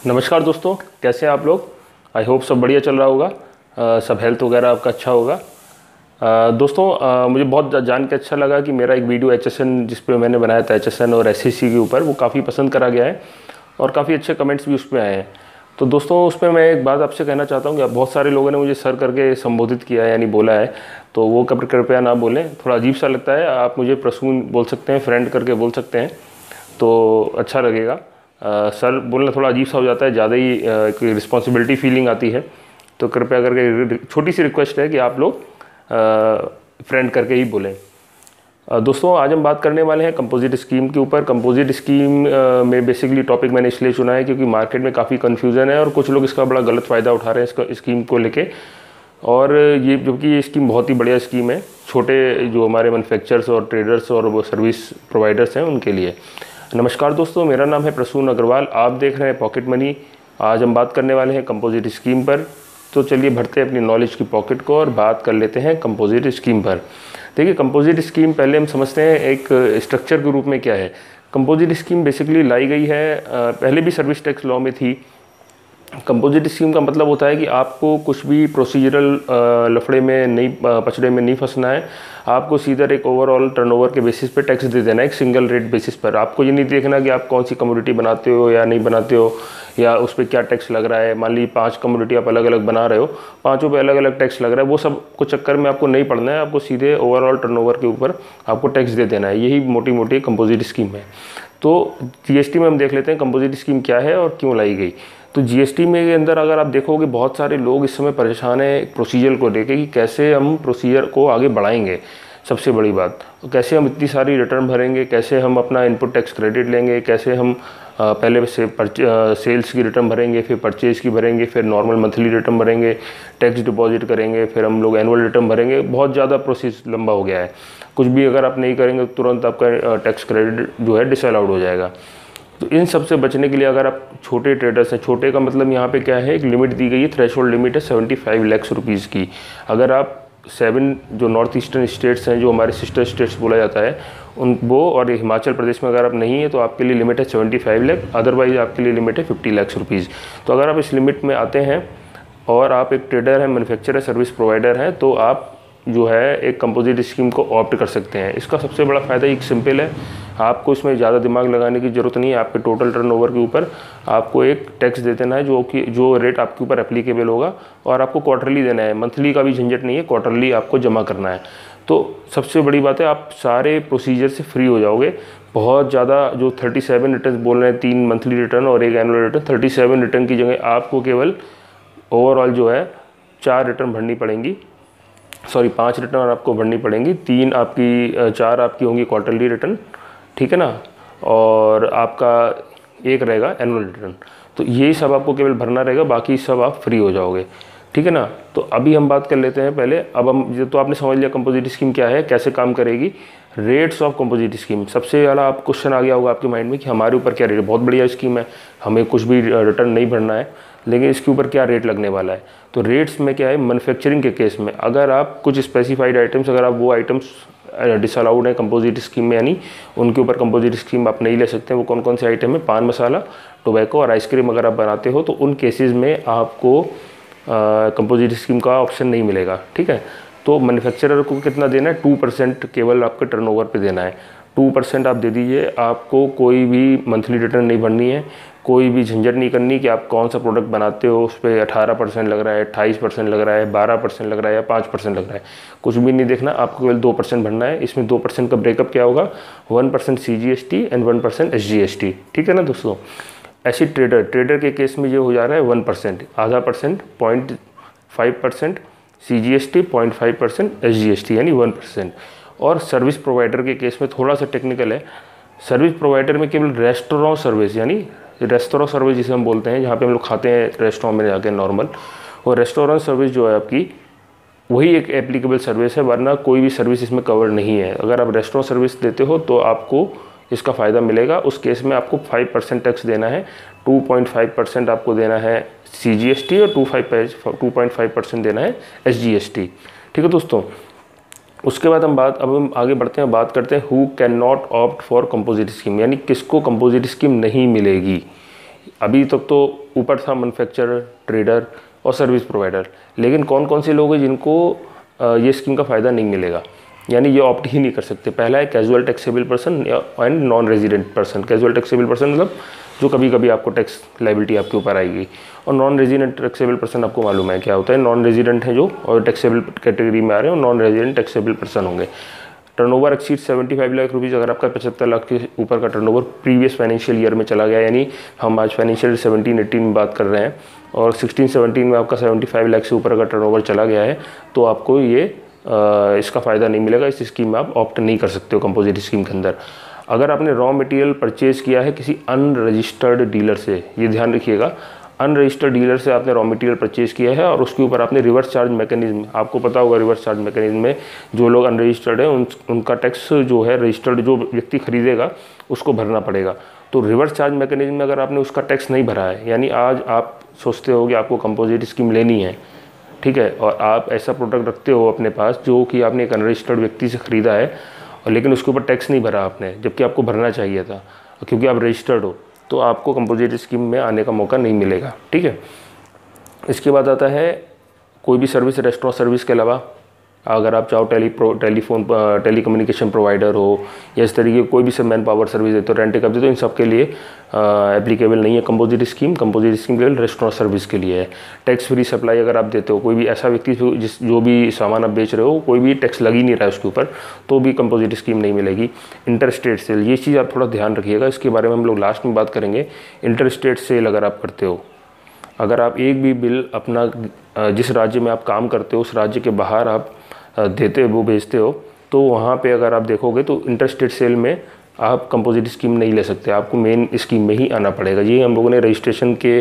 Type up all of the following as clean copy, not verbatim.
नमस्कार दोस्तों, कैसे हैं आप लोग। आई होप सब बढ़िया चल रहा होगा। सब हेल्थ वगैरह आपका अच्छा होगा। दोस्तों, मुझे बहुत जान के अच्छा लगा कि मेरा एक वीडियो HSN जिस पे मैंने बनाया था HSN और SSC के ऊपर, वो काफ़ी पसंद करा गया है और काफ़ी अच्छे कमेंट्स भी उस पर आए हैं। तो दोस्तों, उस पर मैं एक बात आपसे कहना चाहता हूँ कि बहुत सारे लोगों ने मुझे सर करके संबोधित किया है, यानी बोला है, तो वो कृपया ना बोलें। थोड़ा अजीब सा लगता है। आप मुझे प्रसून बोल सकते हैं, फ्रेंड करके बोल सकते हैं, तो अच्छा लगेगा। सर बोलना थोड़ा अजीब सा हो जाता है, ज़्यादा ही कोई रिस्पॉन्सिबिलिटी फीलिंग आती है। तो कृपया करके छोटी सी रिक्वेस्ट है कि आप लोग फ्रेंड करके ही बोलें। दोस्तों, आज हम बात करने वाले हैं कंपोजिट स्कीम के ऊपर। कंपोजिट स्कीम में बेसिकली टॉपिक मैंने इसलिए चुना है क्योंकि मार्केट में काफ़ी कन्फ्यूज़न है और कुछ लोग इसका बड़ा गलत फ़ायदा उठा रहे हैं इसका स्कीम को लेके। और ये जबकि ये स्कीम बहुत ही बढ़िया स्कीम है छोटे जो हमारे मैन्युफैक्चरर्स और ट्रेडर्स और वो सर्विस प्रोवाइडर्स हैं उनके लिए। नमस्कार दोस्तों, मेरा नाम है प्रसून अग्रवाल, आप देख रहे हैं पॉकेट मनी। आज हम बात करने वाले हैं कंपोजिट स्कीम पर। तो चलिए भरते हैं अपनी नॉलेज की पॉकेट को और बात कर लेते हैं कंपोजिट स्कीम पर। देखिए, कंपोजिट स्कीम पहले हम समझते हैं एक स्ट्रक्चर के रूप में क्या है। कंपोजिट स्कीम बेसिकली लाई गई है, पहले भी सर्विस टैक्स लॉ में थी। कंपोजिट स्कीम का मतलब होता है कि आपको कुछ भी प्रोसीजरल लफड़े में नहीं, पचड़े में नहीं फंसना है। आपको सीधा एक ओवरऑल टर्नओवर के बेसिस पे टैक्स दे देना है, एक सिंगल रेट बेसिस पर। आपको ये नहीं देखना कि आप कौन सी कमोडिटी बनाते हो या नहीं बनाते हो, या उस पर क्या टैक्स लग रहा है। मान ली 5 कमोडिटी आप अलग अलग बना रहे हो, 5 पे अलग अलग टैक्स लग रहा है, वो सब को चक्कर में आपको नहीं पड़ना है। आपको सीधे ओवरऑल टर्नओवर के ऊपर आपको टैक्स दे देना है। यही मोटी मोटी कंपोजिट स्कीम है। तो GST में हम देख लेते हैं कंपोजिट स्कीम क्या है और क्यों लाई गई। तो GST में के अंदर अगर आप देखोगे, बहुत सारे लोग इस समय परेशान हैं प्रोसीजर को लेके कि कैसे हम प्रोसीजर को आगे बढ़ाएंगे। सबसे बड़ी बात, तो कैसे हम इतनी सारी रिटर्न भरेंगे, कैसे हम अपना इनपुट टैक्स क्रेडिट लेंगे, कैसे हम पहले से सेल्स की रिटर्न भरेंगे, फिर परचेज की भरेंगे, फिर नॉर्मल मंथली रिटर्न भरेंगे, टैक्स डिपॉजिट करेंगे, फिर हम लोग एनुअल रिटर्न भरेंगे। बहुत ज़्यादा प्रोसेस लंबा हो गया है। कुछ भी अगर आप नहीं करेंगे तो तुरंत आपका टैक्स क्रेडिट जो है डिसअलाउड हो जाएगा। तो इन सब से बचने के लिए अगर आप छोटे ट्रेडर्स हैं, छोटे का मतलब यहाँ पे क्या है, एक लिमिट दी गई है, थ्रेशोल्ड लिमिट है 75 लाख रुपीज़ की। अगर आप 7 जो नॉर्थ ईस्टर्न स्टेट्स हैं, जो हमारे सिस्टर स्टेट्स बोला जाता है, उन वो और हिमाचल प्रदेश में अगर आप नहीं है तो आपके लिए लिमिट है 75 लाख, अदरवाइज आपके लिए लिमिट है 50 लाख रुपीज़। तो अगर आप इस लिमिट में आते हैं और आप एक ट्रेडर हैं, मैन्युफैक्चरर, सर्विस प्रोवाइडर हैं, तो आप जो है एक कंपोजिट स्कीम को ऑप्ट कर सकते हैं। इसका सबसे बड़ा फ़ायदा एक सिंपल है, आपको इसमें ज़्यादा दिमाग लगाने की ज़रूरत नहीं है। आपके टोटल टर्नओवर के ऊपर आपको एक टैक्स दे देना है जो रेट आपके ऊपर एप्लीकेबल होगा, और आपको क्वार्टरली देना है। मंथली का भी झंझट नहीं है, क्वार्टरली आपको जमा करना है। तो सबसे बड़ी बात है, आप सारे प्रोसीजर से फ्री हो जाओगे। बहुत ज़्यादा जो 37 रिटर्न बोल रहे हैं, 3 मंथली रिटर्न और 1 एनुअल रिटर्न, 37 रिटर्न की जगह आपको केवल ओवरऑल जो है 4 रिटर्न भरनी पड़ेंगी। 5 रिटर्न आपको भरनी पड़ेंगी। 4 आपकी होंगी क्वार्टरली रिटर्न, ठीक है ना, और आपका 1 रहेगा एनुअल रिटर्न। तो यही सब आपको केवल भरना रहेगा, बाकी सब आप फ्री हो जाओगे, ठीक है ना। तो अभी हम बात कर लेते हैं पहले। अब हम तो आपने समझ लिया कंपोजिट स्कीम क्या है, कैसे काम करेगी। रेट्स ऑफ कंपोजिट स्कीम, सबसे पहला आप क्वेश्चन आ गया होगा आपके माइंड में कि हमारे ऊपर क्या रेट। बहुत बढ़िया स्कीम है, हमें कुछ भी रिटर्न नहीं भरना है, लेकिन इसके ऊपर क्या रेट लगने वाला है। तो रेट्स में क्या है, मैन्युफैक्चरिंग के केस में अगर आप कुछ स्पेसिफाइड आइटम्स, अगर आप वो आइटम्स डिसअलाउड है कंपोजिट स्कीम में, यानी उनके ऊपर कंपोजिट स्कीम आप नहीं ले सकते। वो कौन कौन से आइटम है, पान मसाला, टोबैको और आइसक्रीम अगर आप बनाते हो, तो उन केसेस में आपको कंपोजिट स्कीम का ऑप्शन नहीं मिलेगा, ठीक है। तो मैन्युफैक्चरर को कितना देना है, 2% केवल आपके टर्नओवर पे देना है। 2% आप दे दीजिए। आपको कोई भी मंथली रिटर्न नहीं भरनी है, कोई भी झंझट नहीं करनी कि आप कौन सा प्रोडक्ट बनाते हो, उस पर 18% लग रहा है, 28% लग रहा है, 12% लग रहा है या 5% लग रहा है। कुछ भी नहीं देखना, आपको केवल 2% भरना है। इसमें 2% का ब्रेकअप क्या होगा, 1% CGST एंड 1% SGST, ठीक है ना दोस्तों। ऐसी ट्रेडर के केस में ये हो जा रहा है 1%, आधा परसेंट, 0.5% CGST, 0.5% SGST, यानी 1%। और सर्विस प्रोवाइडर के केस में थोड़ा सा टेक्निकल है। सर्विस प्रोवाइडर में केवल रेस्टोरेंट सर्विस, यानी रेस्टोरेंट सर्विस जिसे हम बोलते हैं, जहाँ पे हम लोग खाते हैं रेस्टोरेंट में जाके नॉर्मल, और रेस्टोरेंट सर्विस जो है आपकी, वही एक एप्लीकेबल सर्विस है, वरना कोई भी सर्विस इसमें कवर नहीं है। अगर आप रेस्टोरेंट सर्विस देते हो तो आपको इसका फ़ायदा मिलेगा। उस केस में आपको 5% टैक्स देना है, 2.5% आपको देना है CGST और 2.5% देना है SGST, ठीक है दोस्तों। उसके बाद अब हम आगे बढ़ते हैं, बात करते हैं who can not opt for composite scheme, यानी किसको कंपोजिट स्कीम नहीं मिलेगी। अभी तक तो ऊपर था मैन्युफैक्चरर, ट्रेडर और सर्विस प्रोवाइडर, लेकिन कौन कौन से लोग हैं जिनको ये स्कीम का फ़ायदा नहीं मिलेगा, यानी ये ऑप्ट ही नहीं कर सकते। पहला है casual taxable person and non resident person. Casual taxable person मतलब जो कभी कभी आपको टैक्स लायबिलिटी आपके ऊपर आएगी, और नॉन रेजिडेंट टैक्सेबल पर्सन आपको मालूम है क्या होता है। नॉन रेजिडेंट है जो और टैक्सेबल कैटेगरी में आ रहे हैं, और नॉन रेजिडेंट टैक्सेबल पर्सन होंगे। टर्नओवर एक्सीड 75 लाख रुपीज़, अगर आपका 75 लाख के ऊपर का टर्नओवर प्रीवियस फाइनेंशियल ईयर में चला गया, यानी हम आज फाइनेंशियल 17-18 में बात कर रहे हैं और 16-17 में आपका 75 लाख से ऊपर का टर्नओवर चला गया है, तो आपको ये इसका फ़ायदा नहीं मिलेगा। इस स्कीम में आप ऑप्ट नहीं कर सकते हो कंपोजिट स्कीम के अंदर। अगर आपने रॉ मटेरियल परचेज़ किया है किसी अनरजिस्टर्ड डीलर से, ये ध्यान रखिएगा, अनरजिस्टर्ड डीलर से आपने रॉ मटेरियल परचेज़ किया है और उसके ऊपर आपने रिवर्स चार्ज मैकेनिज्म, आपको पता होगा रिवर्स चार्ज मैकेनिज्म में जो लोग अनरजिस्टर्ड हैं उनका टैक्स जो है रजिस्टर्ड जो व्यक्ति खरीदेगा उसको भरना पड़ेगा। तो रिवर्स चार्ज मैकेनिज्म में अगर आपने उसका टैक्स नहीं भरा है, यानी आज आप सोचते हो कि आपको कंपोजिट स्कीम लेनी है, ठीक है, और आप ऐसा प्रोडक्ट रखते हो अपने पास जो कि आपने एक अनरजिस्टर्ड व्यक्ति से ख़रीदा है और लेकिन उसके ऊपर टैक्स नहीं भरा आपने, जबकि आपको भरना चाहिए था क्योंकि आप रजिस्टर्ड हो, तो आपको कंपोजिट स्कीम में आने का मौका नहीं मिलेगा, ठीक है। इसके बाद आता है कोई भी सर्विस, रेस्टोरेंट सर्विस के अलावा अगर आप चाहो टेलीफोन टेलीकम्युनिकेशन प्रोवाइडर हो या इस तरीके कोई भी सब मैन पावर सर्विस देते हो, रेंट कब देते हो, इन सब के लिए एप्लीकेबल नहीं है कंपोजिट स्कीम। कंपोजिट स्कीम केवल रेस्टोरेंट सर्विस के लिए है। टैक्स फ्री सप्लाई अगर आप देते हो, कोई भी ऐसा व्यक्ति जो भी सामान आप बेच रहे हो कोई भी टैक्स लग ही नहीं रहा है उसके ऊपर, तो भी कंपोजिट स्कीम नहीं मिलेगी। इंटरस्टेट सेल, ये चीज़ आप थोड़ा ध्यान रखिएगा, इसके बारे में हम लोग लास्ट में बात करेंगे। इंटरस्टेट सेल अगर आप करते हो, अगर आप एक भी बिल अपना जिस राज्य में आप काम करते हो उस राज्य के बाहर आप देते वो बेचते हो, तो वहाँ पे अगर आप देखोगे तो इंटरस्टेट सेल में आप कंपोजिट स्कीम नहीं ले सकते, आपको मेन स्कीम में ही आना पड़ेगा। ये हम लोगों ने रजिस्ट्रेशन के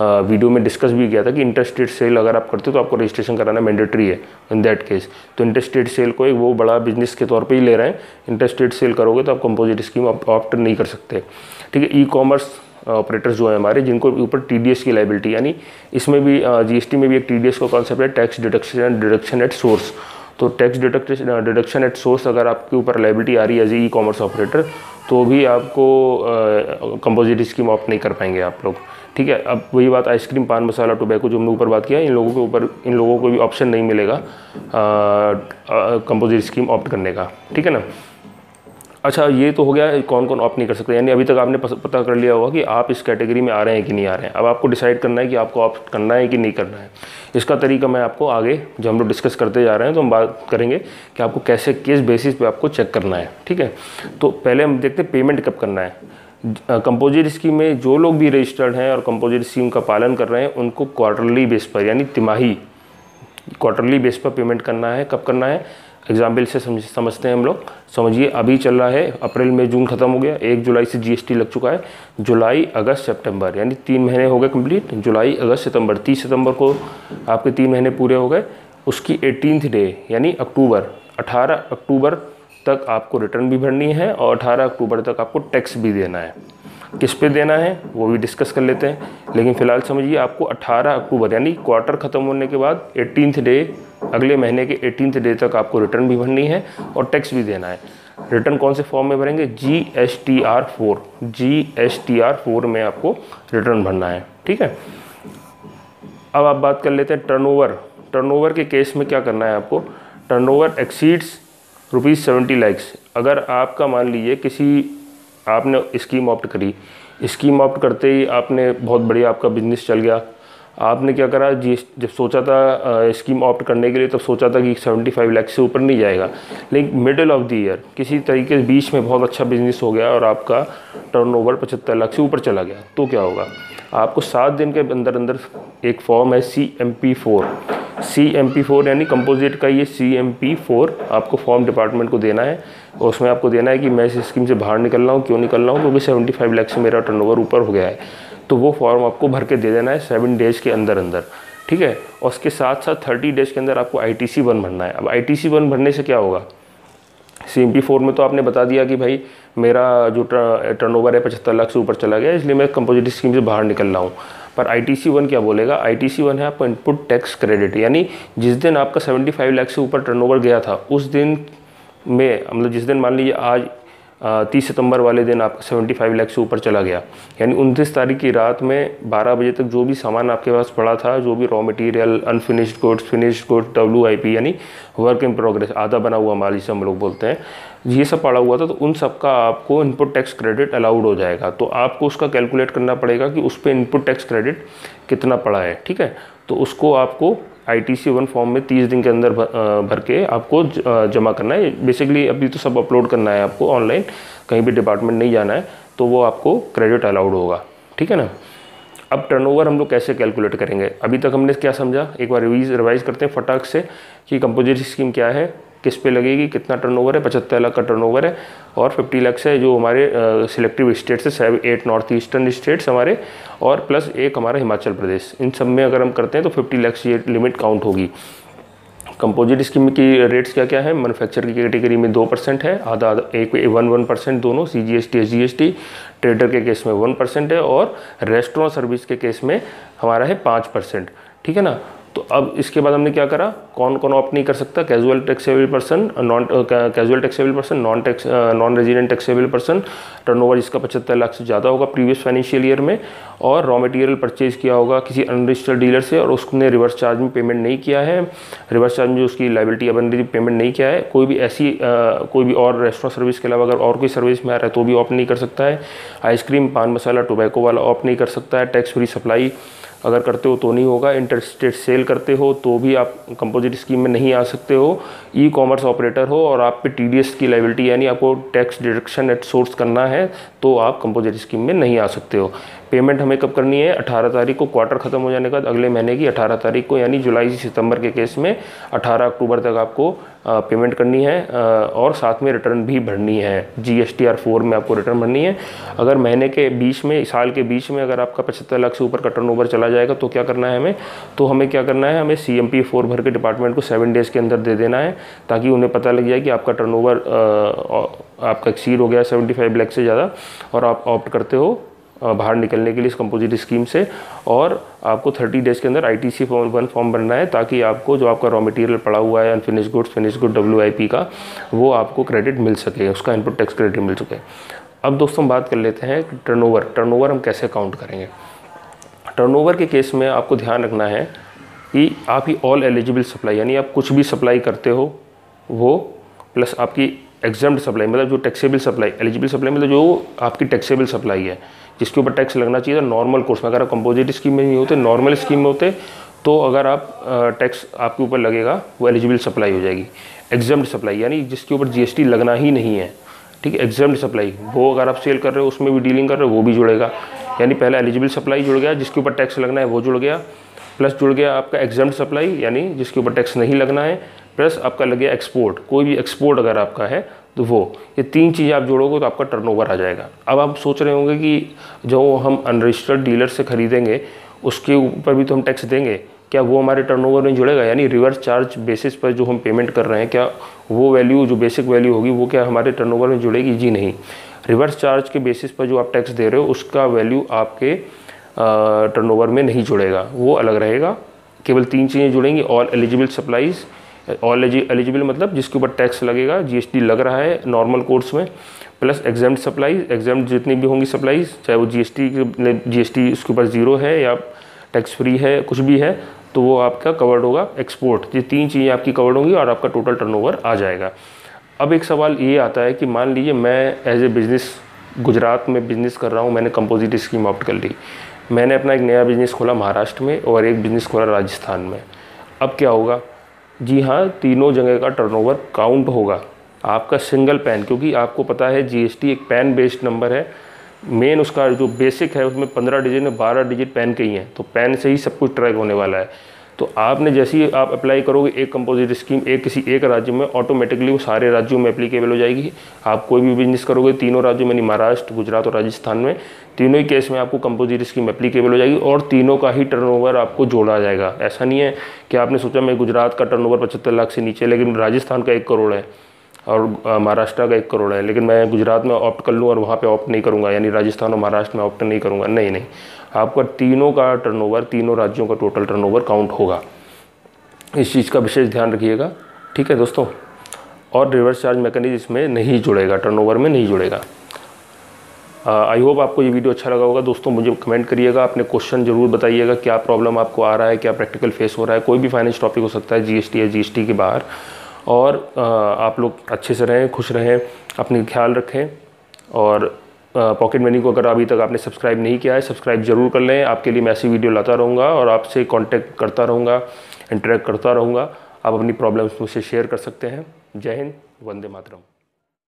वीडियो में डिस्कस भी किया था कि इंटरस्टेट सेल अगर आप करते हो तो आपको रजिस्ट्रेशन कराना मैंडेटरी है इन दैट केस। तो इंटरस्टेट सेल को एक वो बड़ा बिजनेस के तौर पे ही ले रहे हैं। इंटरस्टेट सेल करोगे तो आप कंपोजिट स्कीम ऑप्ट नहीं कर सकते, ठीक है। ई कॉमर्स ऑपरेटर्स जो है हमारे, जिनको ऊपर टीडीएस की लायबिलिटी, यानी इसमें भी जीएसटी में भी एक टीडीएस का कॉन्सेप्ट है, टैक्स डिडक्शन एट सोर्स। तो टैक्स डिडक्शन एट सोर्स अगर आपके ऊपर लायबिलिटी आ रही है एज ई कॉमर्स ऑपरेटर, तो भी आपको कंपोजिट स्कीम ऑप्ट नहीं कर पाएंगे आप लोग, ठीक है। अब वही बात आइसक्रीम, पान मसाला, टोबैको जो हमने ऊपर बात किया, इन लोगों को भी ऑप्शन नहीं मिलेगा कंपोजिट स्कीम ऑप्ट करने का, ठीक है ना। अच्छा, ये तो हो गया कौन कौन ऑप्ट नहीं कर सकते, यानी अभी तक आपने पता कर लिया होगा कि आप इस कैटेगरी में आ रहे हैं कि नहीं आ रहे हैं। अब आपको डिसाइड करना है कि आपको ऑप्ट करना है कि नहीं करना है। इसका तरीका मैं आपको आगे जो हम लोग डिस्कस करते जा रहे हैं तो हम बात करेंगे कि आपको कैसे किस बेसिस पे आपको चेक करना है, ठीक है। तो पहले हम देखते हैं पेमेंट कब करना है। कंपोजिट स्कीम में जो लोग भी रजिस्टर्ड हैं और कंपोजिट स्कीम का पालन कर रहे हैं उनको क्वार्टरली बेस पर, यानी तिमाही क्वार्टरली बेस पर पेमेंट करना है। कब करना है, एग्जाम्पल से समझते हैं हम लोग। समझिए अभी चल रहा है अप्रैल मई जून खत्म हो गया, 1 जुलाई से जीएसटी लग चुका है, जुलाई अगस्त सितंबर यानी 3 महीने हो गए कंप्लीट। जुलाई अगस्त सितंबर, 30 सितंबर को आपके 3 महीने पूरे हो गए। उसकी 18th डे यानी अक्टूबर, 18 अक्टूबर तक आपको रिटर्न भी भरनी है और 18 अक्टूबर तक आपको टैक्स भी देना है। किस पे देना है वो भी डिस्कस कर लेते हैं, लेकिन फ़िलहाल समझिए आपको 18 अक्टूबर यानी क्वार्टर ख़त्म होने के बाद 18th डे, अगले महीने के 18th डे तक आपको रिटर्न भी भरनी है और टैक्स भी देना है। रिटर्न कौन से फॉर्म में भरेंगे, GSTR4 में आपको रिटर्न भरना है, ठीक है। अब आप बात कर लेते हैं टर्नओवर। टर्नओवर के केस में क्या करना है आपको, टर्नओवर एक्सीड्स ₹70 लाख। अगर आपका मान लीजिए किसी आपने स्कीम ऑप्ट करी, स्कीम ऑप्ट करते ही आपने बहुत बढ़िया आपका बिजनेस चल गया, आपने क्या करा जब सोचा था स्कीम ऑप्ट करने के लिए तब सोचा था कि 75 लाख से ऊपर नहीं जाएगा, लेकिन मिडिल ऑफ द ईयर किसी तरीके से बीच में बहुत अच्छा बिजनेस हो गया और आपका टर्नओवर 75 लाख से ऊपर चला गया, तो क्या होगा, आपको 7 दिन के अंदर अंदर एक फॉर्म है CMP4 यानी कंपोजिट का ये CMP4 आपको फॉर्म डिपार्टमेंट को देना है और उसमें आपको देना है कि मैं इस स्कीम से बाहर निकल रहा हूँ, क्यों निकल रहा हूँ, क्योंकि 75 लाख से मेरा टर्नओवर ऊपर हो गया है। तो वो फॉर्म आपको भर के दे देना है 7 डेज़ के अंदर अंदर, ठीक है। और उसके साथ साथ 30 डेज़ के अंदर आपको ITC1 भरना है। अब ITC1 भरने से क्या होगा, CMP4 में तो आपने बता दिया कि भाई मेरा जो टर्नओवर है 75 लाख से ऊपर चला गया, इसलिए मैं कंपोजिट स्कीम से बाहर निकल रहा हूँ। पर ITC1 क्या बोलेगा, ITC1 है आपका इनपुट टैक्स क्रेडिट, यानी जिस दिन आपका 75 लाख से ऊपर टर्नओवर गया था उस दिन में, मतलब जिस दिन मान लीजिए आज 30 सितंबर वाले दिन आपका 75 लाख से ऊपर चला गया, यानी 29 तारीख की रात में 12 बजे तक जो भी सामान आपके पास पड़ा था, जो भी raw material, unfinished goods, finished goods, WIP यानी वर्क इन प्रोग्रेस, आधा बना हुआ माल जिसे हम लोग बोलते हैं, ये सब पड़ा हुआ था, तो उन सब का आपको इनपुट टैक्स क्रेडिट अलाउड हो जाएगा। तो आपको उसका कैलकुलेट करना पड़ेगा कि उस पर इनपुट टैक्स क्रेडिट कितना पड़ा है, ठीक है। तो उसको आपको ITC 1 फॉर्म में 30 दिन के अंदर भर के आपको जमा करना है। बेसिकली अभी तो सब अपलोड करना है आपको ऑनलाइन, कहीं भी डिपार्टमेंट नहीं जाना है, तो वो आपको क्रेडिट अलाउड होगा, ठीक है ना। अब टर्नओवर हम लोग कैसे कैलकुलेट करेंगे, अभी तक हमने क्या समझा, एक बार रिवाइज करते हैं फटाक से कि कंपोजिट स्कीम क्या है, किस पे लगेगी, कितना टर्नओवर है, 75 लाख का टर्नओवर है, और 50 लाख से जो हमारे सिलेक्टिव स्टेट्स है, 8 नॉर्थ ईस्टर्न स्टेट्स हमारे, और प्लस एक हमारा हिमाचल प्रदेश, इन सब में अगर हम करते हैं तो 50 लाख से ये लिमिट काउंट होगी। कंपोजिट स्कीम की रेट्स क्या क्या है, मैन्युफैक्चर की कैटेगरी में 2% है, आधा 1% दोनों, CGST SGST, ट्रेडर के केस में 1% है, और रेस्टोरेंट सर्विस के केस में हमारा है 5%, ठीक है ना। तो अब इसके बाद हमने क्या करा, कौन कौन ऑप्ट नहीं कर सकता, casual taxable person, non resident taxable person, turnover जिसका 75 लाख से ज़्यादा होगा प्रीवियस फाइनेंशियल ईयर में, और रॉ मटेरियल परचेज किया होगा किसी अनरजिस्टर्ड डीलर से और उसने रिवर्स चार्ज में पेमेंट नहीं किया है, रिवर्स चार्ज में जो उसकी लायबिलिटी बन रही पेमेंट नहीं किया है, कोई भी ऐसी कोई भी और रेस्टोरेंट सर्विस के अलावा अगर और कोई सर्विस में आ रहा है तो भी ऑप्ट नहीं कर सकता है, आइसक्रीम, पान मसाला, टोबैको वाला ऑप्ट नहीं कर सकता है, टैक्स फ्री सप्लाई अगर करते हो तो नहीं होगा, इंटरस्टेट सेल करते हो तो भी आप कंपोजिट स्कीम में नहीं आ सकते हो, ई-कॉमर्स ऑपरेटर हो और आप पे TDS की लायबिलिटी यानी आपको टैक्स डिडक्शन एट सोर्स करना है तो आप कंपोजिट स्कीम में नहीं आ सकते हो। पेमेंट हमें कब करनी है, 18 तारीख को, क्वार्टर खत्म हो जाने के बाद अगले महीने की 18 तारीख को, यानी जुलाई से सितंबर के केस में 18 अक्टूबर तक आपको पेमेंट करनी है, और साथ में रिटर्न भी भरनी है, GSTR 4 में आपको रिटर्न भरनी है। अगर महीने के बीच में, साल के बीच में अगर आपका 75 लाख से ऊपर का टर्नओवर चला जाएगा तो क्या करना है हमें, तो हमें क्या करना है, हमें CMP 4 भर के डिपार्टमेंट को 7 डेज़ के अंदर दे देना है, ताकि उन्हें पता लग जाए कि आपका टर्नओवर आपका एक्सीड हो गया 75 लाख से ज़्यादा और आप ऑप्ट करते हो बाहर निकलने के लिए इस कंपोजिट स्कीम से, और आपको 30 डेज़ के अंदर ITC 1 फॉर्म बनना है, ताकि आपको जो आपका रॉ मटेरियल पड़ा हुआ है, unfinished goods, finished good, WIP का, वो आपको क्रेडिट मिल सके, उसका इनपुट टैक्स क्रेडिट मिल सके। अब दोस्तों बात कर लेते हैं कि टर्नओवर हम कैसे काउंट करेंगे। टर्नओवर के केस में आपको ध्यान रखना है कि आप ही ऑल एलिजिबल सप्लाई, यानी आप कुछ भी सप्लाई करते हो वो, प्लस आपकी एग्जम्प्ट सप्लाई मतलब जो टैक्सेबल सप्लाई, एलिजिबल सप्लाई मतलब जो आपकी टैक्सेबल सप्लाई है जिसके ऊपर टैक्स लगना चाहिए था नॉर्मल कोर्स में, अगर आप कंपोजिट स्कीम में नहीं होते, नॉर्मल स्कीम में होते, तो अगर आप टैक्स आपके ऊपर लगेगा वो एलिजिबल सप्लाई हो जाएगी। एग्जम्प्ट सप्लाई यानी जिसके ऊपर GST लगना ही नहीं है, ठीक है, एग्जम्प्ट सप्लाई, वो अगर आप सेल कर रहे हो उसमें भी डीलिंग कर रहे हो वो भी जुड़ेगा, यानी पहला एलिजिबल सप्लाई जुड़ गया, जिसके ऊपर टैक्स लगना है वो जुड़ गया, प्लस जुड़ गया आपका एग्जम्प्ट सप्लाई यानी जिसके ऊपर टैक्स नहीं लगना है, प्लस आपका लग गया एक्सपोर्ट, कोई भी एक्सपोर्ट अगर आपका है तो वो, ये 3 चीज़ें आप जोड़ोगे तो आपका टर्नओवर आ जाएगा। अब आप सोच रहे होंगे कि जो हम अनरजिस्टर्ड डीलर से ख़रीदेंगे उसके ऊपर भी तो हम टैक्स देंगे, क्या वो हमारे टर्नओवर में जुड़ेगा, यानी रिवर्स चार्ज बेसिस पर जो हम पेमेंट कर रहे हैं क्या वो वैल्यू, जो बेसिक वैल्यू होगी वो क्या हमारे टर्नओवर में जुड़ेगी? जी नहीं, रिवर्स चार्ज के बेसिस पर जो आप टैक्स दे रहे हो उसका वैल्यू आपके टर्नओवर में नहीं जुड़ेगा, वो अलग रहेगा। केवल 3 चीज़ें जुड़ेंगी, all eligible supplies, all eligible मतलब जिसके ऊपर टैक्स लगेगा, GST लग रहा है नॉर्मल कोर्स में, प्लस एग्जाम्प्ट सप्लाईज, एग्जाम्प्ट जितनी भी होंगी सप्लाईज, चाहे वो GST उसके ऊपर 0 है या टैक्स फ्री है, कुछ भी है तो वो आपका कवर्ड होगा। एक्सपोर्ट, ये 3 चीज़ें आपकी कवर्ड होंगी और आपका टोटल टर्नओवर आ जाएगा। अब एक सवाल ये आता है कि मान लीजिए मैं एज ए बिज़नेस गुजरात में बिज़नेस कर रहा हूँ, मैंने कंपोजिट स्कीम ऑप्ट कर ली, मैंने अपना एक नया बिज़नेस खोला महाराष्ट्र में और एक बिज़नेस खोला राजस्थान में। अब क्या होगा? जी हाँ, तीनों जगह का टर्नओवर काउंट होगा आपका सिंगल पैन, क्योंकि आपको पता है GST एक पैन बेस्ड नंबर है, मेन उसका जो बेसिक है उसमें 15 डिजिट में 12 डिजिट पैन के ही हैं, तो पैन से ही सब कुछ ट्रैक होने वाला है। तो आपने जैसे ही आप अप्लाई करोगे एक कंपोजिट स्कीम किसी एक राज्य में, ऑटोमेटिकली वो सारे राज्यों में एप्लीकेबल हो जाएगी। आप कोई भी बिजनेस करोगे तीनों राज्यों में, महाराष्ट्र, गुजरात और राजस्थान में, तीनों ही केस में आपको कंपोजिट स्कीम एप्लीकेबल हो जाएगी और तीनों का ही टर्नओवर आपको जोड़ा जाएगा। ऐसा नहीं है कि आपने सोचा मैं गुजरात का टर्नओवर 75 लाख से नीचे, लेकिन राजस्थान का 1 करोड़ है और महाराष्ट्र का 1 करोड़ है, लेकिन मैं गुजरात में ऑप्ट कर लूँ और वहाँ पे ऑप्ट नहीं करूँगा, यानी राजस्थान और महाराष्ट्र में ऑप्ट नहीं करूँगा। नहीं, आपका तीनों का टर्नओवर, तीनों राज्यों का टोटल टर्नओवर काउंट होगा। इस चीज़ का विशेष ध्यान रखिएगा, ठीक है दोस्तों। और रिवर्स चार्ज मैकेनिज्म इसमें नहीं जुड़ेगा, टर्नओवर में नहीं जुड़ेगा। आई होप आपको ये वीडियो अच्छा लगा होगा। दोस्तों मुझे कमेंट करिएगा, अपने क्वेश्चन जरूर बताइएगा, क्या प्रॉब्लम आपको आ रहा है, क्या प्रैक्टिकल फेस हो रहा है। कोई भी फाइनेंस टॉपिक हो सकता है, जीएसटी या जीएसटी के बाहर। और आप लोग अच्छे से रहें, खुश रहें, अपने ख्याल रखें। और पॉकेट मनी को अगर अभी तक आपने सब्सक्राइब नहीं किया है, सब्सक्राइब जरूर कर लें। आपके लिए मैं ऐसी वीडियो लाता रहूँगा और आपसे कांटेक्ट करता रहूँगा, इंटरेक्ट करता रहूँगा। आप अपनी प्रॉब्लम्स मुझसे शेयर कर सकते हैं। जय हिंद, वंदे मातरम।